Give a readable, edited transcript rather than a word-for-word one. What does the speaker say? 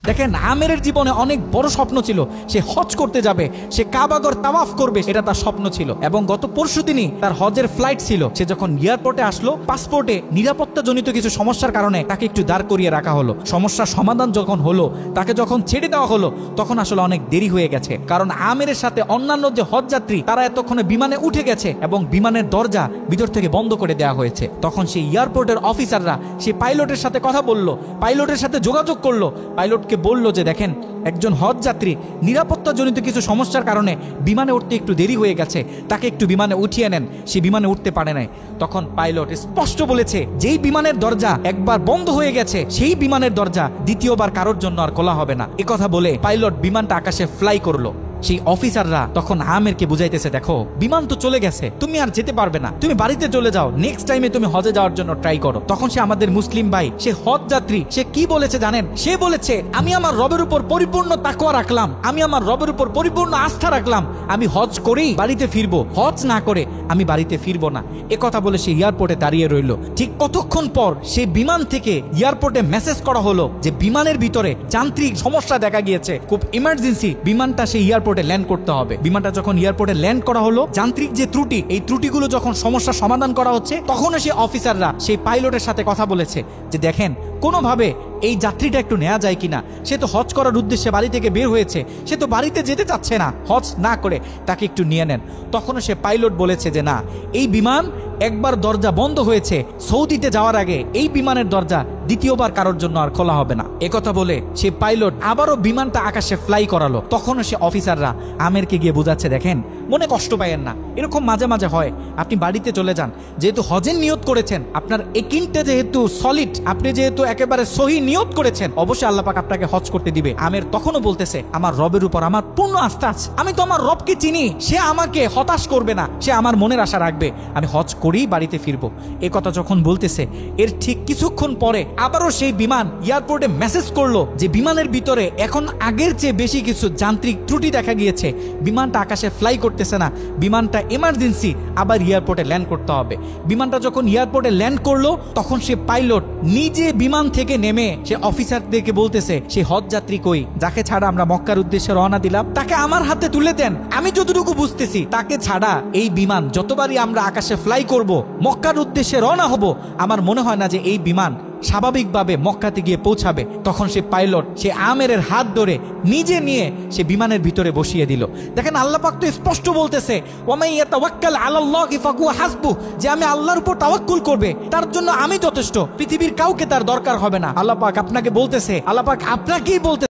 দেখেন, আমেরের জীবনে অনেক বড় স্বপ্ন ছিল, সে হজ করতে যাবে, সে কাবাগর তাওয়াফ করবে, এটা তার স্বপ্ন ছিল। এবং গত পরশুদিনই তার হজের ফ্লাইট ছিল। সে যখন এয়ারপোর্টে আসলো, পাসপোর্টে নিরাপত্তাজনিত কিছু সমস্যার কারণে তাকে একটু দাঁড় করিয়ে রাখা হলো। সমস্যার সমাধান যখন হলো, তাকে যখন ছেড়ে দেওয়া হলো, তখন আসলে অনেক দেরি হয়ে গেছে। কারণ আমেরের সাথে অন্যান্য যে হজ যাত্রী, তারা এতক্ষণে বিমানে উঠে গেছে এবং বিমানের দরজা ভিতর থেকে বন্ধ করে দেওয়া হয়েছে। তখন সেই এয়ারপোর্টের অফিসাররা সেই পাইলটের সাথে কথা বলল, পাইলটের সাথে যোগাযোগ করলো, পাইলটকে বলল যে দেখেন, একজন হজ যাত্রী নিরাপত্তাজনিত কিছু সমস্যার কারণে বিমানে উঠতে একটু দেরি হয়ে গেছে, তাকে একটু বিমানে উঠিয়ে নেন, সে বিমানে উঠতে পারে নাই। তখন পাইলট স্পষ্ট বলেছে, যেই বিমানের দরজা একবার বন্ধ হয়ে গেছে, সেই বিমানের দরজা দ্বিতীয়বার কারোর জন্য আর খোলা হবে না। কথা বলে পাইলট বিমানটা আকাশে ফ্লাই করলো। সেই অফিসাররা তখন আমেরকে বুঝাইতেছে, দেখো বিমান তো চলে গেছে, তুমি আর যেতে পারবে না, তুমি বাড়িতে চলে যাও, নেক্সট টাইমে তুমি হজে যাওয়ার জন্য ট্রাই করো। তখন সে আমাদের মুসলিম ভাই, সে হজ যাত্রী, সে কি বলেছে জানেন? সে বলেছে, আমি আমার রবের উপর পরিপূর্ণ তাকওয়া রাখলাম, আমি আমার রবের উপর পরিপূর্ণ আস্থা রাখলাম, আমি হজ করেই বাড়িতে ফিরবো, হজ না করে আমি বাড়িতে ফিরবো না। কথা বলে সে এয়ারপোর্টে দাঁড়িয়ে রইল। ঠিক কতক্ষণ পর সেই বিমান থেকে এয়ারপোর্টে মেসেজ করা হলো যে বিমানের ভিতরে যান্ত্রিক সমস্যা দেখা গিয়েছে, খুব ইমার্জেন্সি, বিমানটা সেই এয়ারপোর্টে ল্যান্ড করতে হবে। বিমানটা যখন এয়ারপোর্টে ল্যান্ড করা হলো, যান্ত্রিক যে ত্রুটি, এই ত্রুটিগুলো যখন সমস্যার সমাধান করা হচ্ছে, তখন সেই অফিসাররা সেই পাইলটের সাথে কথা বলেছে যে দেখেন, কোনোভাবে এই যাত্রীটা একটু নেওয়া যায় কিনা, সে তো হজ করার উদ্দেশ্যে বাড়ি থেকে বের হয়েছে, সে তো বাড়িতে যেতে চাচ্ছে না, হজ না করে তাকে একটু নিয়ে নেন। তখন সে পাইলট বলেছে যে না, এই বিমান একবার দরজা বন্ধ হয়েছে, সৌদিতে যাওয়ার আগে এই বিমানের দরজা দ্বিতীয়বার কারোর জন্য আর খোলা হবে না। কথা বলে সে পাইলট আবারও বিমানটা আকাশে ফ্লাই করালো। তখন সে অফিসাররা আমেরকে গিয়ে বোঝাচ্ছে, দেখেন মনে কষ্ট পাইয়েন না, এরকম মাঝে মাঝে হয়, আপনি বাড়িতে চলে যান, যেহেতু হজের নিয়ত করেছেন, আপনার একিনটা যেহেতু সলিড, আপনি যেহেতু একেবারে সহি নিয়ত করেছেন, অবশ্যই আল্লাহ পাক আপনাকে হজ করতে দিবে। আমের তখনও বলতেছে, আমার রবের উপর আমার পূর্ণ আস্থা আছে, আমি তো আমার রবকে চিনি, সে আমাকে হতাশ করবে না, সে আমার মনের আশা রাখবে, আমি হজ করেই বাড়িতে ফিরবো। কথা যখন বলতেছে, এর ঠিক কিছুক্ষণ পরে আবারও সেই বিমান এয়ারপোর্টে মেসেজ করলো যে বিমানের ভিতরে এখন আগের চেয়ে বেশি কিছু যান্ত্রিক ত্রুটি দেখা গিয়েছে, বিমানটা আকাশে ফ্লাই করতেছে না, বিমানটা এমার্জেন্সি, আবার এয়ারপোর্টে ল্যান্ড করতে হবে। বিমানটা যখন এয়ারপোর্টে ল্যান্ড করলো, তখন সে পাইলট নিজে বিমান থেকে নেমে সে অফিসারদেরকে বলতেছে, সে হজ যাত্রী কই, যাকে ছাড়া আমরা মক্কার উদ্দেশ্যে রওনা দিলাম, তাকে আমার হাতে তুলে দেন। আমি যতটুকু বুঝতেছি, তাকে ছাড়া এই বিমান যতবারই আমরা আকাশে ফ্লাই করব, মক্কার উদ্দেশ্যে রওনা হব, আমার মনে হয় না যে এই বিমান স্বাভাবিকভাবে মক্কাতে গিয়ে পৌঁছাবে। তখন সে পাইলট সে আমেরের হাত ধরে নিজে নিয়ে সে বিমানের ভিতরে বসিয়ে দিল। দেখেন, আল্লাহ পাক তো স্পষ্ট বলতেছে, ওয়ামান ইয়াতাওয়াক্কাল আলাল্লাহি ফাহুয়া হাসবু, যে আমি আল্লাহর উপর তাওয়াক্কুল করবে, তার জন্য আমি যথেষ্ট, পৃথিবীর কাউকে তার দরকার হবে না। আল্লাহ পাক আপনাকে বলতেছে, আল্লাহ পাক আপনাকেই বলতেছে,